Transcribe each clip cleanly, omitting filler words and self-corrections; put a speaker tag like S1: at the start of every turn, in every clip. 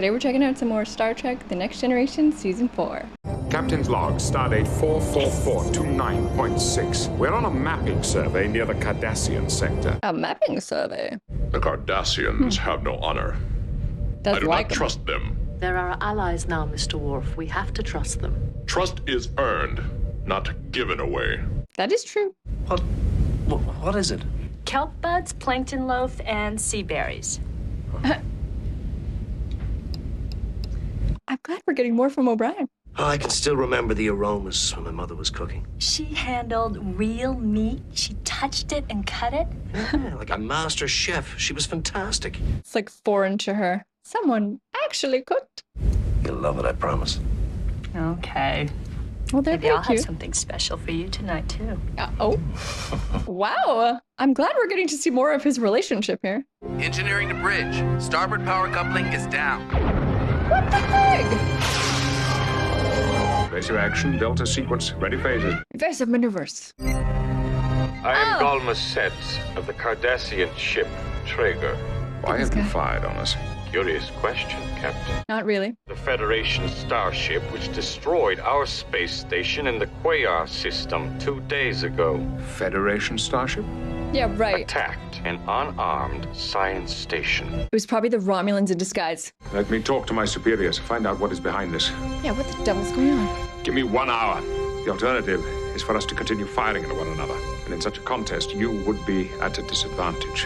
S1: Today we're checking out some more Star Trek The Next Generation Season 4.
S2: Captain's log, stardate 44429.6. We're on a mapping survey near the Cardassian sector.
S1: A mapping survey.
S3: The Cardassians have no honor.
S1: Does
S3: I do
S1: like
S3: not trust them.
S4: They're our allies now, Mr. Worf. We have to trust them.
S3: Trust is earned, not given away.
S1: That is true.
S5: What is it?
S6: Kelp buds, plankton loaf, and sea berries.
S1: I'm glad we're getting more from O'Brien.
S5: Oh, I can still remember the aromas when my mother was cooking.
S6: She handled real meat. She touched it and cut it.
S5: Yeah, like a master chef. She was fantastic.
S1: It's like foreign to her. Someone actually cooked.
S5: You'll love it, I promise.
S6: Okay.
S1: Well, they're
S6: Maybe I'll
S1: very
S6: have
S1: cute.
S6: something special for you tonight, too.
S1: Oh. Wow. I'm glad we're getting to see more of his relationship here.
S7: Engineering to bridge. Starboard power coupling is down.
S1: What the frig?
S2: Evasive action, Delta sequence, ready phases.
S1: Evasive maneuvers.
S8: I am
S1: Oh.
S8: Galma Setz of the Cardassian ship Traeger.
S2: Why
S1: This
S2: have you
S1: guy.
S2: fired on us?
S8: Curious question, Captain.
S1: Not really.
S8: The Federation starship which destroyed our space station in the Quayar system 2 days ago
S2: Federation starship?
S1: Yeah, right.
S8: attacked an unarmed science station.
S1: It was probably the Romulans in disguise.
S2: Let me talk to my superiors, find out what is behind this.
S1: Yeah, what the devil's going on?
S2: Give me 1 hour. The alternative is for us to continue firing into one another. And in such a contest, you would be at a disadvantage.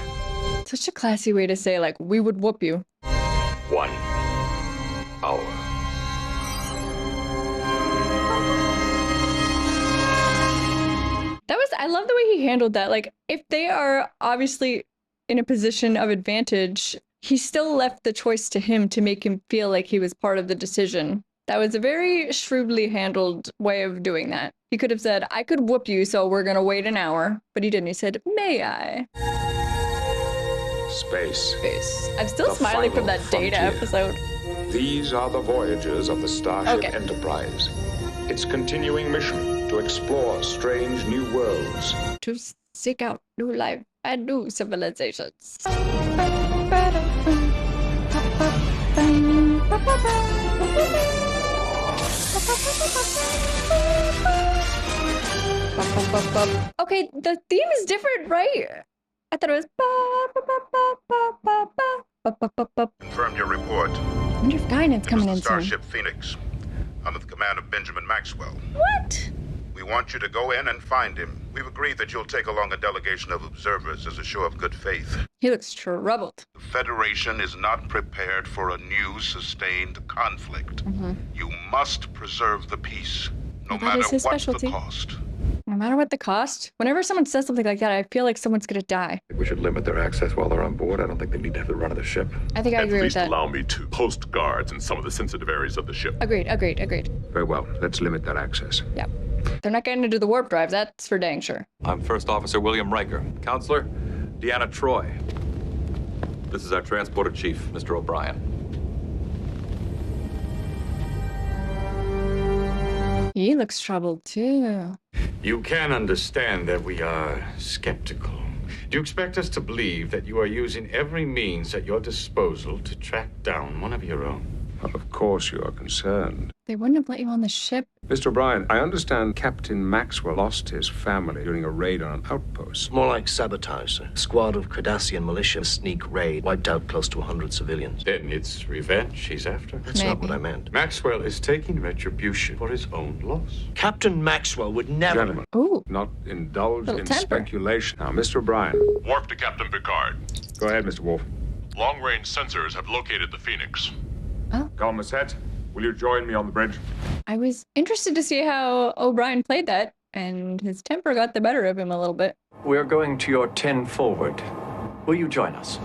S1: Such a classy way to say, like, we would whoop you.
S8: 1 hour.
S1: I love the way he handled that. Like, if they are obviously in a position of advantage, he still left the choice to him to make him feel like he was part of the decision. That was a very shrewdly handled way of doing that. He could have said, I could whoop you, so we're gonna wait an hour. But he didn't. He said, may I?
S2: Space.
S1: I'm still
S2: The
S1: smiling from
S2: final
S1: that Data
S2: frontier.
S1: episode.
S2: These are the voyages of the Starship
S1: Okay.
S2: Enterprise. Its continuing mission to explore strange new worlds.
S1: To seek out new life and new civilizations. Okay, the theme is different, right? I thought it was.
S9: Confirmed your report.
S1: I wonder if Guinan's coming in soon.
S9: Starship Phoenix, under the command of Benjamin Maxwell.
S1: What?
S9: We want you to go in and find him. We've agreed that you'll take along a delegation of observers as a show of good faith.
S1: He looks troubled.
S9: The Federation is not prepared for a new sustained conflict. You must preserve the peace, no
S1: That
S9: matter
S1: is his
S9: what
S1: specialty.
S9: the cost.
S1: No matter what the coast, whenever someone says something like that, I feel like someone's gonna die.
S3: We should limit their access while they're on board. I don't think they need to have the run of the ship.
S1: I think I
S3: At
S1: agree with
S3: least
S1: that.
S3: allow me to post guards in some of the sensitive areas of the ship.
S1: Agreed.
S2: Very well, let's limit their access.
S1: Yeah. They're not getting into the warp drive, that's for dang sure.
S10: I'm First Officer William Riker. Counselor, Deanna Troy. This is our transporter chief, Mr. O'Brien.
S1: He looks troubled too.
S11: You can understand that we are skeptical. Do you expect us to believe that you are using every means at your disposal to track down one of your own?
S2: Of course you are concerned.
S1: They wouldn't have let you on the ship.
S2: Mr. O'Brien, I understand Captain Maxwell lost his family during a raid on an outpost.
S5: More like sabotage, sir. A squad of Cardassian militia sneak raid wiped out close to 100 civilians.
S11: Then it's revenge he's after.
S5: That's not what
S1: Maybe.
S5: I meant.
S11: Maxwell is taking retribution for his own loss.
S5: Captain Maxwell would never...
S2: Gentlemen,
S1: Ooh.
S2: not indulge
S1: Little
S2: in
S1: temper.
S2: speculation. Now, Mr. O'Brien.
S3: Warp to Captain Picard.
S2: Go ahead, Mr. Wolf.
S3: Long-range sensors have located the Phoenix.
S2: Galmasette, will you join me on the bridge?
S1: I was interested to see how O'Brien played that, and his temper got the better of him a little bit.
S12: We're going to your 10 forward. Will you join us?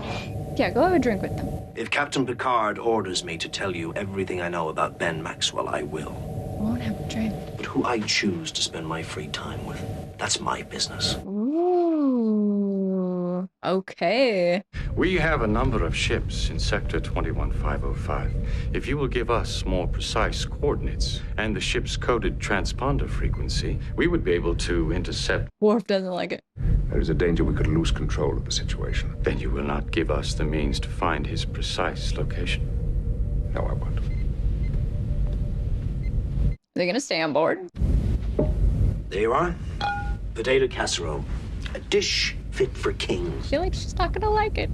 S1: Yeah, go have a drink with them.
S5: If Captain Picard orders me to tell you everything I know about Ben Maxwell, I will.
S1: Won't have a drink.
S5: But who I choose to spend my free time with, that's my business.
S1: Ooh. Okay.
S11: We have a number of ships in Sector 21505. If you will give us more precise coordinates and the ship's coded transponder frequency, we would be able to intercept.
S1: Worf doesn't like it.
S2: There is a danger we could lose control of the situation.
S11: Then you will not give us the means to find his precise location.
S2: No, I won't.
S1: They're gonna stay on board.
S5: There you are. Potato casserole. A dish fit for kings.
S1: I feel like she's not gonna like it.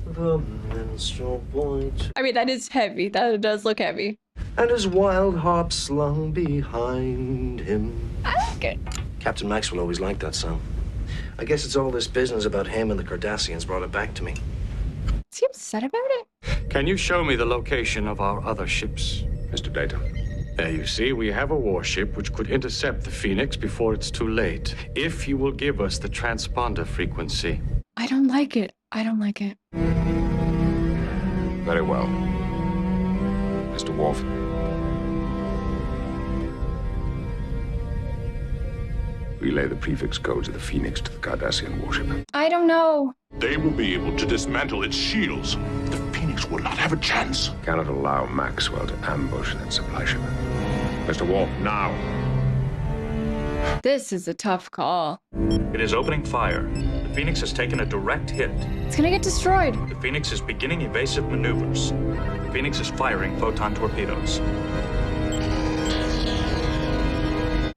S5: The minstrel point.
S1: I mean, that is heavy. That does look heavy.
S5: And his wild harp slung behind him.
S1: I like it.
S5: Captain Maxwell always liked that song. I guess it's all this business about him and the Cardassians brought it back to me.
S1: Is he upset about it?
S11: Can you show me the location of our other ships?
S2: Mr. Data.
S11: There you see, we have a warship which could intercept the Phoenix before it's too late. If you will give us the transponder frequency.
S1: I don't like it. I don't like it.
S2: Very well. Mr. Worf. Relay the prefix codes of the Phoenix to the Cardassian warship.
S1: I don't know.
S9: They will be able to dismantle its shields. The Phoenix will not have a chance.
S2: Cannot allow Maxwell to ambush that supply ship. Mr. Worf, now.
S1: This is a tough call.
S13: It is opening fire. The Phoenix has taken a direct hit.
S1: It's gonna get destroyed.
S13: The Phoenix is beginning evasive maneuvers. The Phoenix is firing photon torpedoes.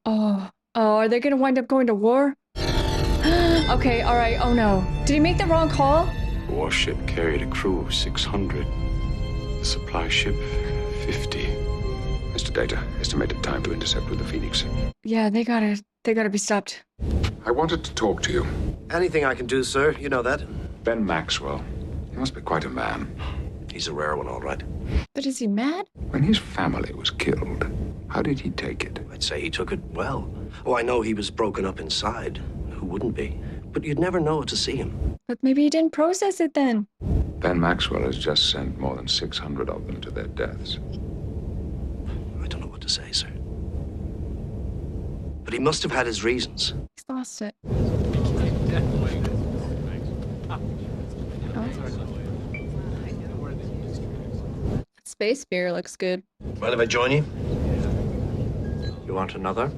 S1: Oh, are they gonna wind up going to war? Okay, all right. Oh no. Did he make the wrong call?
S11: The warship carried a crew of 600. The supply ship, 50.
S2: Mr. Data, estimated time to intercept with the Phoenix.
S1: Yeah, they gotta be stopped.
S2: I wanted to talk to you.
S5: Anything I can do, sir. You know that.
S2: Ben Maxwell. He must be quite a man.
S5: He's a rare one, all right.
S1: But is he mad?
S2: When his family was killed, how did he take it?
S5: I'd say he took it well. Oh, I know he was broken up inside. Who wouldn't be? But you'd never know it to see him.
S1: But maybe he didn't process it then.
S2: Ben Maxwell has just sent more than 600 of them to their deaths.
S5: I don't know what to say, sir. But he must have had his reasons.
S1: He's lost it. Space beer looks good.
S5: Mind if I join you?
S12: You want another?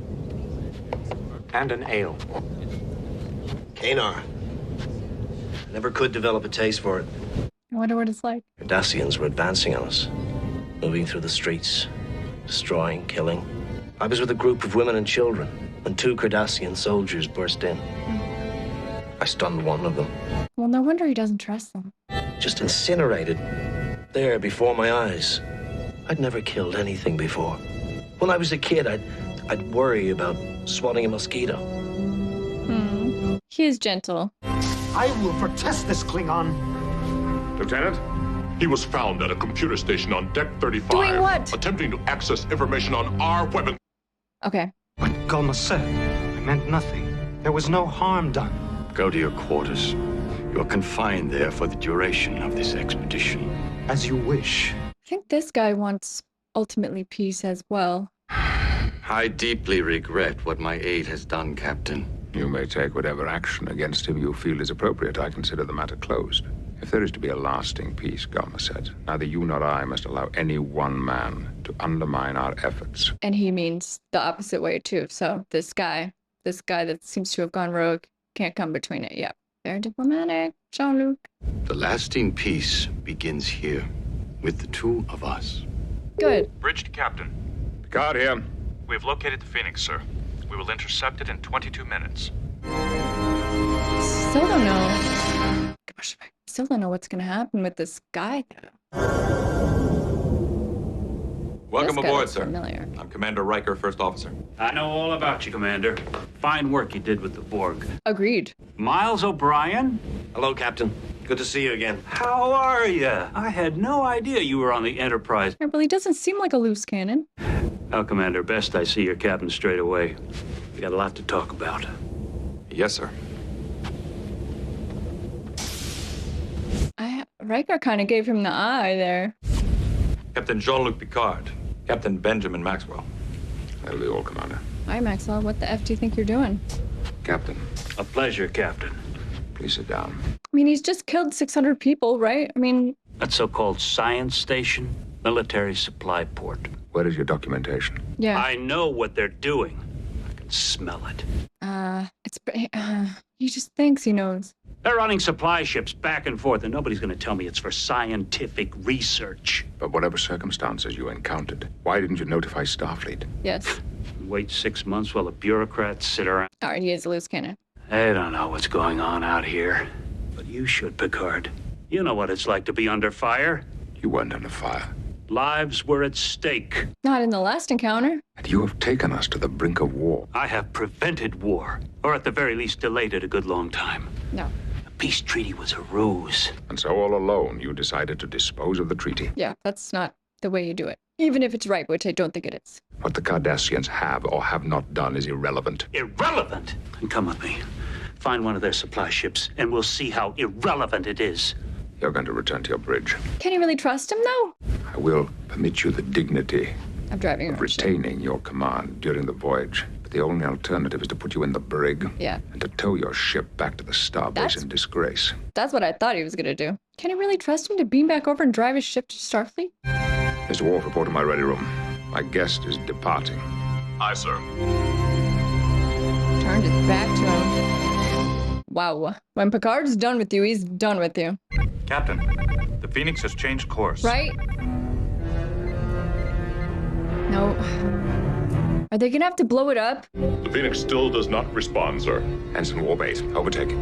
S12: And an ale.
S5: Kanar. Never could develop a taste for it.
S1: I wonder what it's like.
S5: Cardassians were advancing on us, moving through the streets, destroying, killing. I was with a group of women and children when 2 Cardassian soldiers burst in. I stunned one of them.
S1: Well, no wonder he doesn't trust them.
S5: Just incinerated. There, before my eyes. I'd never killed anything before. When I was a kid, I'd worry about swatting a mosquito.
S1: He is gentle.
S14: I will protest this Klingon.
S2: Lieutenant?
S9: He was found at a computer station on Deck 35.
S1: Doing what?
S9: Attempting to access information on our weapon.
S1: Okay.
S14: What Gulma said, I meant nothing. There was no harm done.
S11: Go to your quarters. You're confined there for the duration of this expedition.
S14: As you wish.
S1: I think this guy wants ultimately peace as well.
S11: I deeply regret what my aide has done, Captain.
S2: You may take whatever action against him you feel is appropriate. I consider the matter closed. If there is to be a lasting peace, Gulma said, neither you nor I must allow any one man to undermine our efforts.
S1: And he means the opposite way too. So this guy that seems to have gone rogue, can't come between it. Yep. Very diplomatic, Jean-Luc.
S11: The lasting peace begins here, with the 2 of us.
S1: Good.
S13: Bridge to Captain.
S2: Picard here.
S13: We have located the Phoenix, sir. We will intercept it in 22 minutes.
S1: Still don't know. Still don't know what's gonna happen with this guy though.
S10: Welcome
S1: This guy
S10: aboard,
S1: looks
S10: sir.
S1: familiar.
S10: I'm Commander Riker, First Officer.
S15: I know all about you, Commander. Fine work you did with the Borg.
S1: Agreed.
S15: Miles O'Brien?
S5: Hello, Captain. Good to see you again.
S15: How are you? I had no idea you were on the Enterprise.
S1: Yeah, well, he doesn't seem like a loose cannon.
S15: Now, Commander, best I see your captain straight away. We got a lot to talk about.
S10: Yes, sir.
S1: Riker kind of gave him the eye there.
S10: Captain Jean-Luc Picard. Captain Benjamin Maxwell.
S2: That'll be all, Commander.
S1: Hi, Maxwell. What the F do you think you're doing?
S2: Captain,
S15: A pleasure, Captain.
S2: please sit down.
S1: I mean, he's just killed 600 people, right? I mean...
S15: That so-called science station, military supply port.
S2: Where is your documentation?
S1: Yeah.
S15: I know what they're doing. I can smell it.
S1: He just thinks he knows.
S15: They're running supply ships back and forth, and nobody's going to tell me it's for scientific research.
S2: But whatever circumstances you encountered, why didn't you notify Starfleet?
S1: Yes.
S15: Wait 6 months while the bureaucrats sit around.
S1: All right, he is a loose cannon.
S15: They don't know what's going on out here. But you should, Picard. You know what it's like to be under fire.
S2: You weren't under fire.
S15: Lives were at stake.
S1: Not in the last encounter.
S2: And you have taken us to the brink of war.
S15: I have prevented war, or at the very least delayed it a good long time.
S1: No.
S15: The peace treaty was a ruse.
S2: And so all alone, you decided to dispose of the treaty.
S1: Yeah, that's not the way you do it. Even if it's right, which I don't think it is.
S2: What the Cardassians have or have not done is irrelevant.
S15: Irrelevant? And come with me. Find one of their supply ships, and we'll see how irrelevant it is.
S2: You're going to return to your bridge.
S1: Can you really trust him, though?
S2: I will permit you the dignity
S1: of driving
S2: of retaining your command during the voyage. But the only alternative is to put you in the brig.
S1: Yeah.
S2: And to tow your ship back to the starbase in disgrace.
S1: That's what I thought he was going to do. Can you really trust him to beam back over and drive his ship to Starfleet?
S2: Mr. Worf, report to my ready room. My guest is departing.
S10: Aye, sir.
S1: Turned his back to him. Wow. When Picard's done with you, he's done with you.
S13: Captain, the Phoenix has changed course.
S1: Right? No. Are they gonna have to blow it up?
S10: The Phoenix still does not respond, sir.
S2: Ensign Warbase, overtake.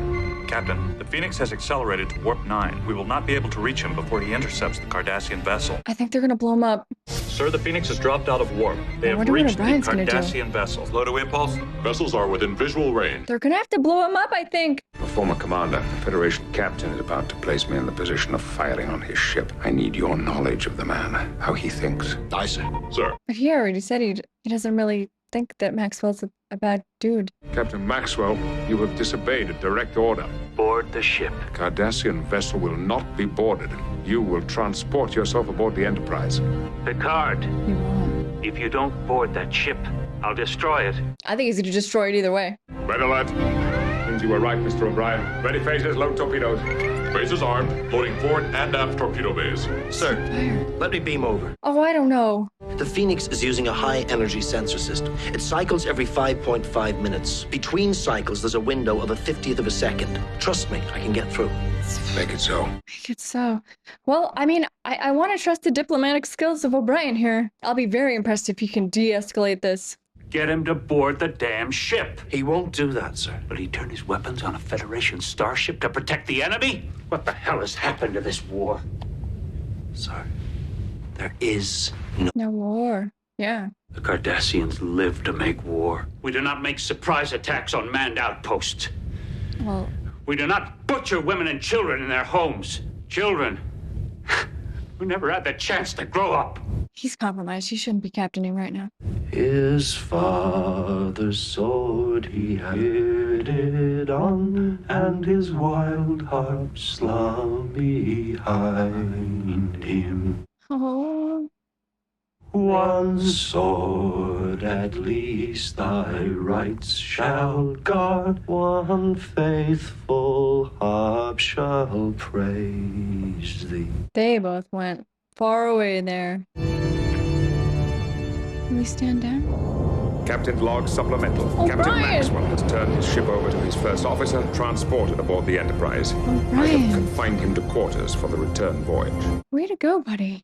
S13: Captain, the Phoenix has accelerated to Warp 9. We will not be able to reach him before he intercepts the Cardassian vessel.
S1: I think they're gonna blow him up.
S13: Sir, the Phoenix has dropped out of warp. They have reached the Cardassian vessel.
S10: Low to impulse. Vessels are within visual range.
S1: They're gonna have to blow him up, I think.
S2: A former commander, Federation captain, is about to place me in the position of firing on his ship. I need your knowledge of the man, how he thinks.
S10: Aye, sir. Sir.
S1: But he already said he doesn't really think that Maxwell's a bad dude.
S2: Captain Maxwell, you have disobeyed a direct order.
S15: Board the ship.
S2: The Cardassian vessel will not be boarded. You will transport yourself aboard the Enterprise.
S15: Picard.
S1: You won't.
S15: If you don't board that ship, I'll destroy it.
S1: I think he's gonna destroy it either way.
S2: Red alert. Means you were right, Mr. O'Brien. Ready phasers, load torpedoes.
S10: Bases armed, loading forward and aft torpedo bays.
S5: Sir, let me beam over.
S1: Oh, I don't know.
S5: The Phoenix is using a high-energy sensor system. It cycles every 5.5 minutes. Between cycles, there's a window of a 50th of a second. Trust me, I can get through.
S2: Make it so.
S1: Make it so. Well, I mean, I want to trust the diplomatic skills of O'Brien here. I'll be very impressed if he can de-escalate this.
S15: Get him to board the damn ship.
S5: He won't do that, sir.
S15: Will he turn his weapons on a Federation starship to protect the enemy? What the hell has happened to this war?
S5: Sir, there is
S1: no war. Yeah.
S15: The Cardassians live to make war. We do not make surprise attacks on manned outposts.
S1: Well,
S15: we do not butcher women and children in their homes. Children who never had the chance to grow up.
S1: He's compromised. He shouldn't be captaining right now.
S11: His father's sword he hid it on, and his wild heart slung behind him.
S1: Oh.
S11: One sword at least thy rights shall guard, one faithful harp shall praise thee.
S1: They both went far away there. Can we stand down?
S2: Captain log supplemental.
S1: O'Brien.
S2: Captain Maxwell has turned his ship over to his first officer, transported aboard the Enterprise.
S1: O'Brien.
S2: I have confined him to quarters for the return voyage.
S1: Way to go, buddy.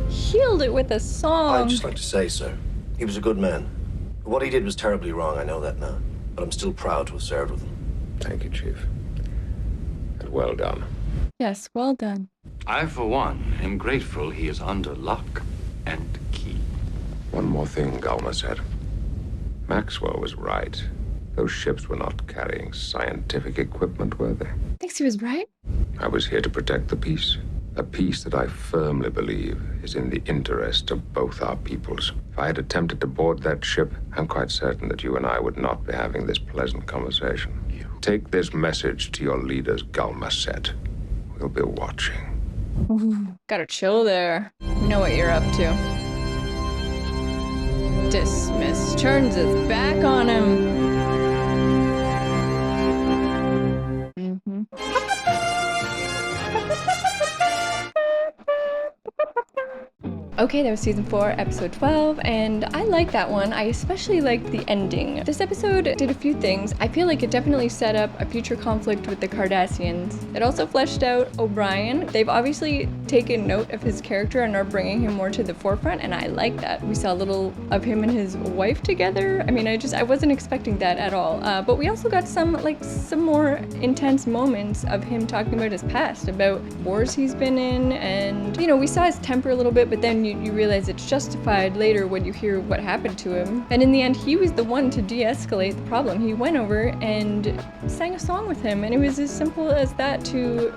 S1: Healed it with a song.
S5: I'd just like to say, sir, he was a good man. What he did was terribly wrong, I know that now. But I'm still proud to have served with him.
S2: Thank you, Chief. And well done.
S1: Yes, well done.
S11: I, for one, am grateful he is under lock and key.
S2: One more thing, Gulmer said. Maxwell was right. Those ships were not carrying scientific equipment, were they?
S1: Thinks he was right?
S2: I was here to protect the peace. A peace that I firmly believe is in the interest of both our peoples. If I had attempted to board that ship, I'm quite certain that you and I would not be having this pleasant conversation. Take this message to your leaders, Galmaset. We'll be watching.
S1: Ooh, gotta chill there. We know what you're up to. Dismiss. Turns his back on him. Okay, that was season 4, episode 12, and I like that one. I especially liked the ending. This episode did a few things. I feel like it definitely set up a future conflict with the Cardassians. It also fleshed out O'Brien. They've obviously taken note of his character and are bringing him more to the forefront, and I like that. We saw a little of him and his wife together. I mean, I wasn't expecting that at all. But we also got some more intense moments of him talking about his past, about wars he's been in, and, you know, we saw his temper a little bit, but then you realize it's justified later when you hear what happened to him. And in the end, he was the one to de-escalate the problem. He went over and sang a song with him, and it was as simple as that to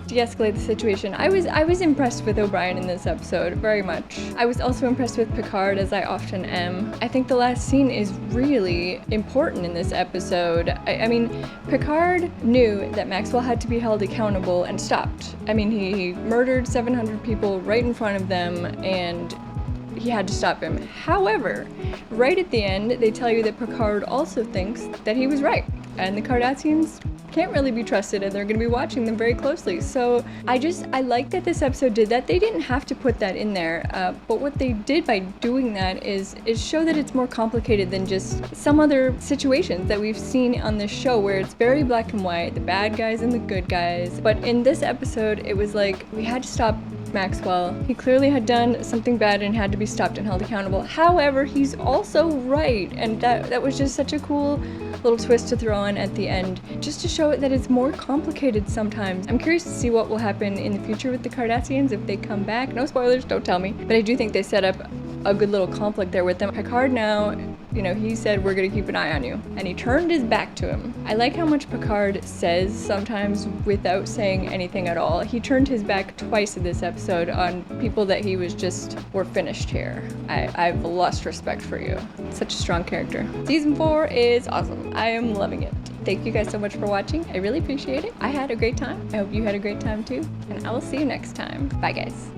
S1: de-escalate the situation. I was impressed with O'Brien in this episode, very much. I was also impressed with Picard, as I often am. I think the last scene is really important in this episode. I mean, Picard knew that Maxwell had to be held accountable and stopped. I mean, he murdered 700 people right in front of them, and he had to stop him. However, right at the end, they tell you that Picard also thinks that he was right, and the Cardassians can't really be trusted, and they're going to be watching them very closely. So I like that this episode did that. They didn't have to put that in there, but what they did by doing that is show that it's more complicated than just some other situations that we've seen on this show where it's very black and white, the bad guys and the good guys. But in this episode, it was like we had to stop Maxwell. He clearly had done something bad and had to be stopped and held accountable. However, he's also right, and that was just such a cool little twist to throw in at the end, just to show it that it's more complicated sometimes. I'm curious to see what will happen in the future with the Cardassians if they come back. No spoilers, don't tell me. But I do think they set up a good little conflict there with them. Picard now, you know, he said, we're gonna keep an eye on you. And he turned his back to him. I like how much Picard says sometimes without saying anything at all. He turned his back twice in this episode on people that he was just, we're finished here. I've lost respect for you. Such a strong character. Season 4 is awesome. I am loving it. Thank you guys so much for watching. I really appreciate it. I had a great time. I hope you had a great time too. And I will see you next time. Bye guys.